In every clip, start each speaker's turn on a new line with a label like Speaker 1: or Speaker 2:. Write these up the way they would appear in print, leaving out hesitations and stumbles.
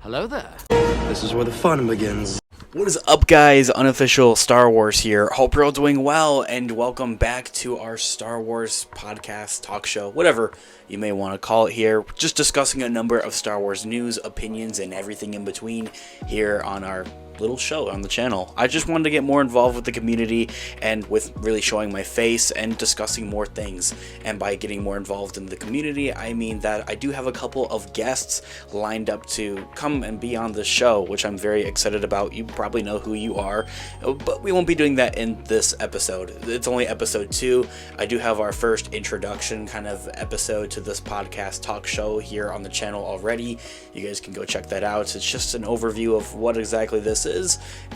Speaker 1: Hello there.
Speaker 2: This is where the fun begins.
Speaker 3: What is up, guys? Unofficial Star Wars here. Hope you're all doing well, and welcome back to our Star Wars podcast, talk show, whatever you may want to call it here. Just discussing a number of Star Wars news, opinions, and everything in between here on our little show on the channel. I just wanted to get more involved with the community and with really showing my face and discussing more things. And by getting more involved in the community, I mean that I do have a couple of guests lined up to come and be on the show, which I'm very excited about. You probably know who you are, but we won't be doing that in this episode. It's only episode 2. I do have our first introduction kind of episode to this podcast talk show here on the channel already. You guys can go check that out. It's just an overview of what exactly this is.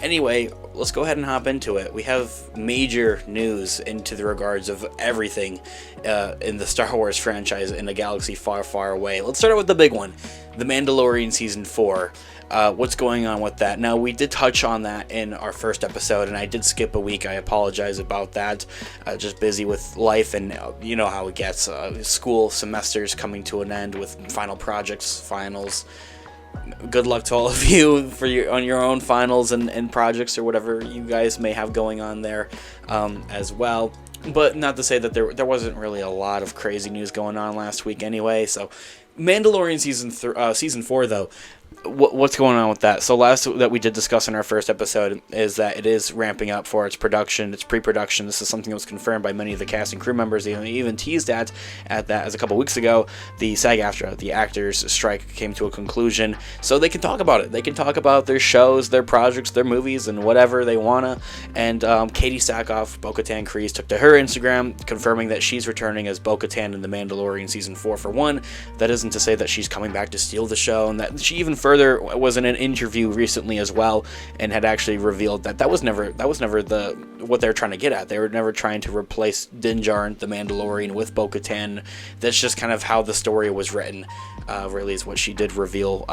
Speaker 3: Anyway, let's go ahead and hop into it. We have major news into the regards of everything in the Star Wars franchise in a galaxy far, far away. Let's start out with the big one, The Mandalorian Season 4. What's going on with that? Now, we did touch on that in our first episode, and I did skip a week. I apologize about that. Just busy with life, and you know how it gets. School semesters coming to an end with final projects, finals. Good luck to all of you on your own finals and projects or whatever you guys may have going on there as well. But not to say that there wasn't really a lot of crazy news going on last week anyway. So Mandalorian season 4 though. What's going on with that? So last that we did discuss in our first episode is that it is ramping up for its production, its pre-production. This is something that was confirmed by many of the cast and crew members. They even teased at that as a couple weeks ago. The SAG-AFTRA, the actors' strike, came to a conclusion, so they can talk about it. They can talk about their shows, their projects, their movies, and whatever they wanna. And Katie Sackhoff, Bo-Katan Kryze, took to her Instagram confirming that she's returning as Bo-Katan in The Mandalorian Season 4 for one. That isn't to say that she's coming back to steal the show, and that she even further was in an interview recently as well, and had actually revealed that was never what they're trying to get at. They were never trying to replace Din Djarin, the Mandalorian, with Bo-Katan. That's just kind of how the story was written. Really, is what she did reveal.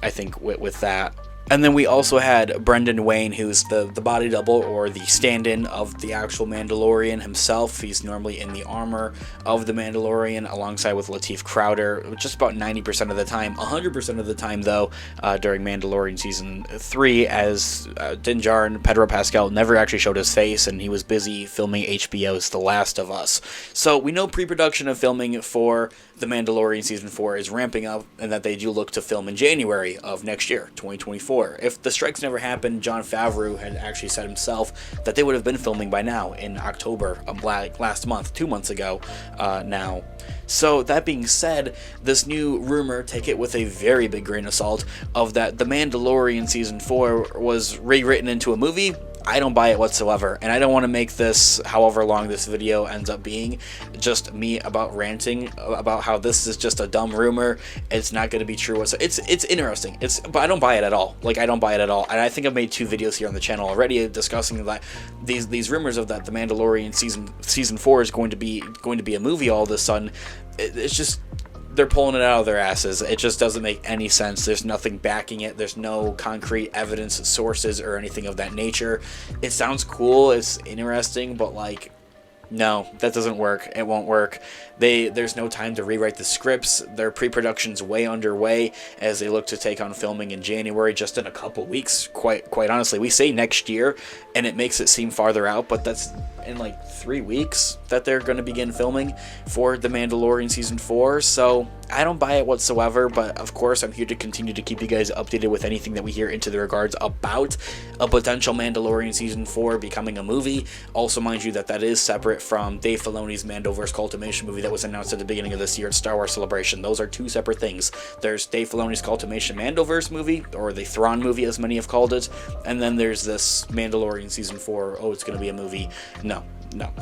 Speaker 3: I think with that. And then we also had Brendan Wayne, who's the body double or the stand-in of the actual Mandalorian himself. He's normally in the armor of the Mandalorian alongside with Lateef Crowder just about 90% of the time. 100% of the time, though, during Mandalorian Season 3, as Din Djarin, Pedro Pascal, never actually showed his face, and he was busy filming HBO's The Last of Us. So we know pre-production of filming for The Mandalorian Season 4 is ramping up, and that they do look to film in January of next year, 2024. If the strikes never happened, Jon Favreau had actually said himself that they would have been filming by now in October of last month, 2 months ago now. So that being said, this new rumor, take it with a very big grain of salt, of that The Mandalorian Season 4 was rewritten into a movie. I don't buy it whatsoever, and I don't want to make this, however long this video ends up being, just me about ranting about how this is just a dumb rumor. It's not going to be true. It's interesting. But I don't buy it at all. I don't buy it at all. And I think I've made 2 videos here on the channel already discussing that these rumors of that The Mandalorian season 4 is going to be a movie all of a sudden. It's just, they're pulling it out of their asses. It just doesn't make any sense. There's nothing backing it. There's no concrete evidence, sources, or anything of that nature. It sounds cool. It's interesting, but no, that doesn't work. It won't work. There's no time to rewrite the scripts. Their pre-production's way underway as they look to take on filming in January, just in a couple weeks. Quite honestly, we say next year, and it makes it seem farther out, but that's in 3 weeks that they're going to begin filming for The Mandalorian Season 4. So I don't buy it whatsoever, but of course I'm here to continue to keep you guys updated with anything that we hear into the regards about a potential Mandalorian Season 4 becoming a movie. Also, mind you, that is separate from Dave Filoni's Mandoverse Cultimation movie that was announced at the beginning of this year at Star Wars Celebration. Those are 2 separate things. There's Dave Filoni's Cultimation Mandoverse movie, or the Thrawn movie as many have called it, and then there's this Mandalorian Season 4, it's going to be a movie. No.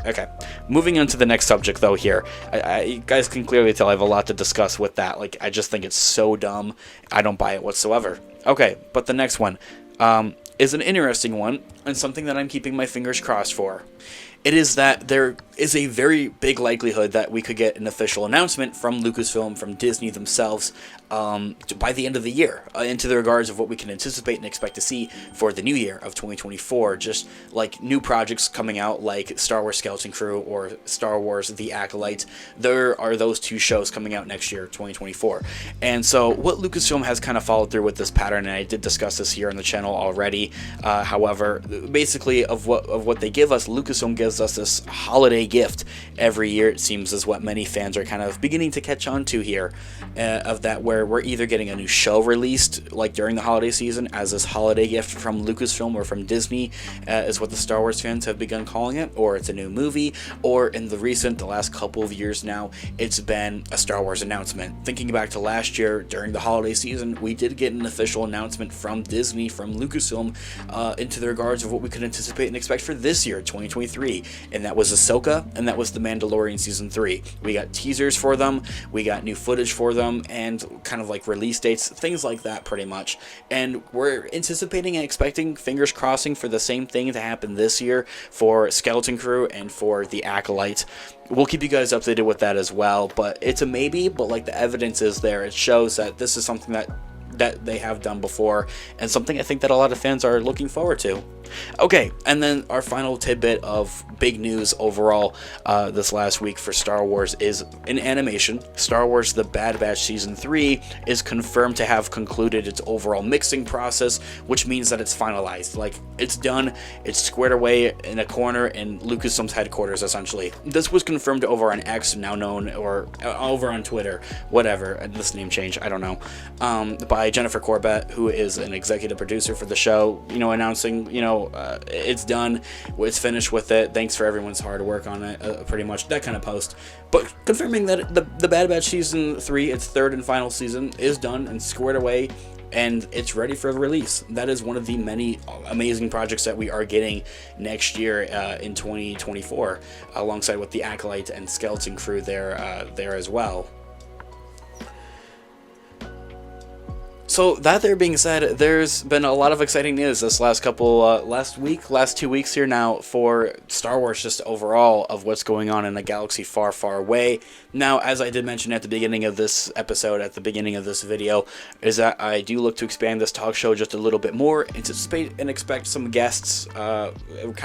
Speaker 3: Okay. Moving on to the next subject, though, here. You guys can clearly tell I have a lot to discuss with that. I just think it's so dumb. I don't buy it whatsoever. Okay, but the next one is an interesting one, and something that I'm keeping my fingers crossed for. It is that they're is a very big likelihood that we could get an official announcement from Lucasfilm, from Disney themselves, by the end of the year, into the regards of what we can anticipate and expect to see for the new year of 2024. Just like new projects coming out, like Star Wars Skeleton Crew or Star Wars The Acolyte. There are those two shows coming out next year, 2024. And so what Lucasfilm has kind of followed through with this pattern, and I did discuss this here on the channel already. However, basically of what they give us, Lucasfilm gives us this holiday gift every year, it seems, is what many fans are kind of beginning to catch on to here, of that, where we're either getting a new show released like during the holiday season as this holiday gift from Lucasfilm or from Disney, is what the Star Wars fans have begun calling it, or it's a new movie, or in the last couple of years now, it's been a Star Wars announcement. Thinking back to last year during the holiday season, we did get an official announcement from Disney, from Lucasfilm, into the regards of what we could anticipate and expect for this year, 2023, and that was Ahsoka, and that was The Mandalorian Season 3. We got teasers for them, we got new footage for them, and kind of like release dates, things like that pretty much. And we're anticipating and expecting, fingers crossing, for the same thing to happen this year for Skeleton Crew and for The Acolyte. We'll keep you guys updated with that as well, but it's a maybe, but like the evidence is there. It shows that this is something that they have done before, and something I think that a lot of fans are looking forward to. Okay, and then our final tidbit of big news overall this last week for Star Wars is in animation. Star Wars The Bad Batch Season 3 is confirmed to have concluded its overall mixing process, which means that it's finalized. Like, it's done, it's squared away in a corner in Lucasfilm's headquarters, essentially. This was confirmed over on X, now known, or over on Twitter, whatever, this name change, I don't know, by Jennifer Corbett, who is an executive producer for the show, announcing, it's done, it's finished with it, thanks for everyone's hard work on it, pretty much, that kind of post. But confirming that the Bad Batch Season 3, its third and final season, is done and squared away, and it's ready for release. That is one of the many amazing projects that we are getting next year in 2024, alongside with The Acolyte and Skeleton Crew there as well. So that there being said, there's been a lot of exciting news this last 2 weeks here now for Star Wars, just overall, of what's going on in a galaxy far, far away. Now, as I did mention at the beginning of this episode, at the beginning of this video, is that I do look to expand this talk show just a little bit more, anticipate and expect some guests, kind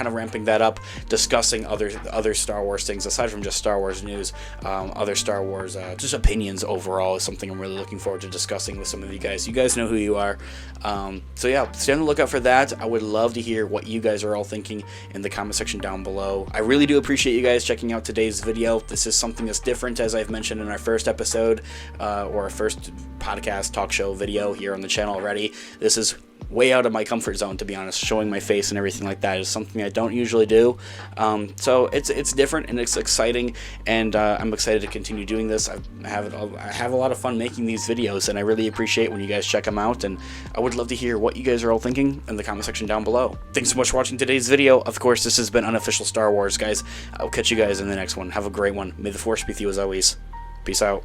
Speaker 3: of ramping that up, discussing other Star Wars things, aside from just Star Wars news, other Star Wars, just opinions overall is something I'm really looking forward to discussing with some of you guys. You guys know who you are. So yeah, stay on the lookout for that. I would love to hear what you guys are all thinking in the comment section down below. I really do appreciate you guys checking out today's video. This is something that's different, as I've mentioned in our first episode, or our first podcast talk show video here on the channel already. This is way out of my comfort zone, to be honest. Showing my face and everything like that is something I don't usually do. So it's different and it's exciting, and I'm excited to continue doing this. I have a lot of fun making these videos, and I really appreciate when you guys check them out, and I would love to hear what you guys are all thinking in the comment section down below. Thanks so much for watching today's video. Of course, this has been Unofficial Star Wars, guys. I'll catch you guys in the next one. Have a great one. May the Force be with you as always. Peace out.